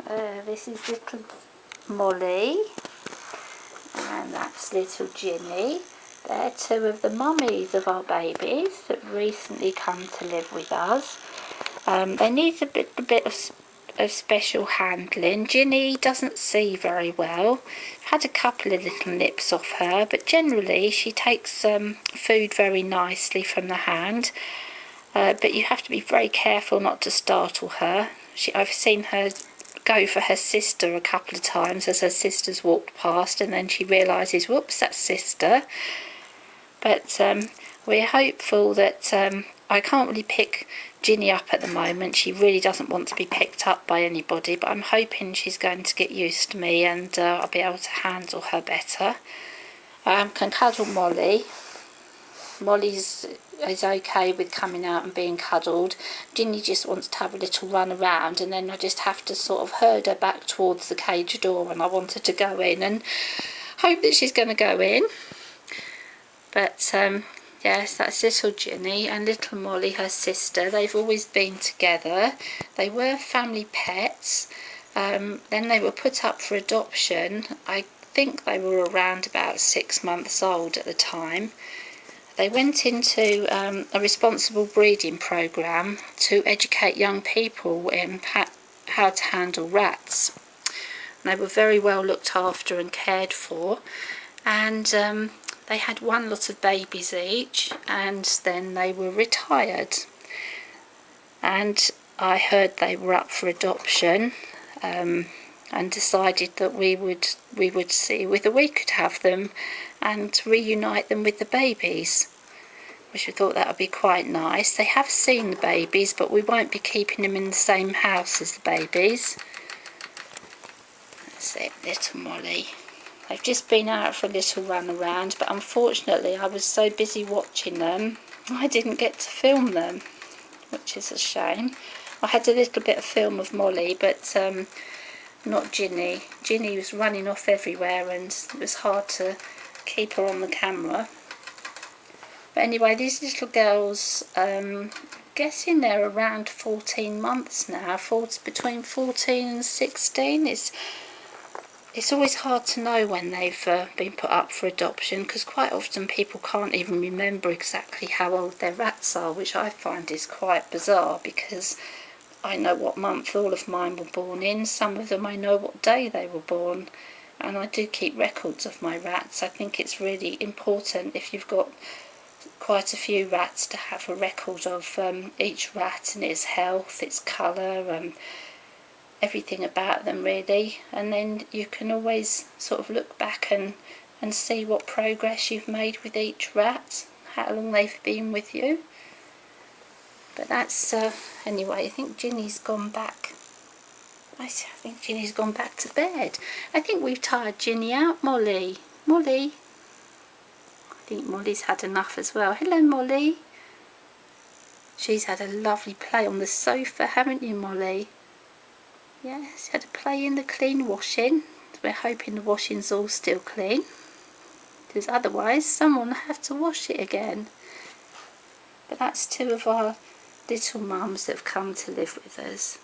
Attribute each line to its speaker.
Speaker 1: This is little Molly, and that's little Ginny. They're two of the mummies of our babies that recently come to live with us. They need a bit of special handling. Ginny doesn't see very well. I've had a couple of little nips off her, but generally she takes food very nicely from the hand. But you have to be very careful not to startle her. I've seen her go for her sister a couple of times as her sister's walked past, and then she realises, whoops, that's sister. But we're hopeful that I can't really pick Ginny up at the moment. She really doesn't want to be picked up by anybody, but I'm hoping she's going to get used to me and I'll be able to handle her better. Can cuddle Molly. Molly's is okay with coming out and being cuddled. Ginny just wants to have a little run around, and then I just have to sort of herd her back towards the cage door when I want her to go in, and hope that she's going to go in. But yes, that's little Ginny and little Molly, her sister. They've always been together. They were family pets. Then they were put up for adoption. I think they were around about 6 months old at the time. They went into a responsible breeding programme to educate young people in how to handle rats. And they were very well looked after and cared for, and they had one lot of babies each, and then they were retired. And I heard they were up for adoption, and decided that we would see whether we could have them and reunite them with the babies, which we thought that would be quite nice. They have seen the babies, but we won't be keeping them in the same house as the babies. That's it, little Molly. They've just been out for a little run around, but unfortunately I was so busy watching them I didn't get to film them, which is a shame. I had a little bit of film of Molly, but not Ginny. Ginny was running off everywhere and it was hard to keep her on the camera. But anyway, these little girls, guessing they're around 14 months now, between 14 and 16. It's always hard to know when they've been put up for adoption, because quite often people can't even remember exactly how old their rats are, which I find is quite bizarre, because I know what month all of mine were born in. Some of them I know what day they were born, and I do keep records of my rats. I think it's really important, if you've got quite a few rats, to have a record of each rat and its health, its colour, everything about them really, and then you can always sort of look back and see what progress you've made with each rat, how long they've been with you. But that's anyway, I think Ginny's gone back. I think Ginny's gone back to bed. I think we've tired Ginny out. Molly, I think Molly's had enough as well. Hello Molly. She's had a lovely play on the sofa, haven't you Molly? Yes, had a play in the clean washing. We're hoping the washing's all still clean, because otherwise someone will have to wash it again. But that's two of our little mums that have come to live with us.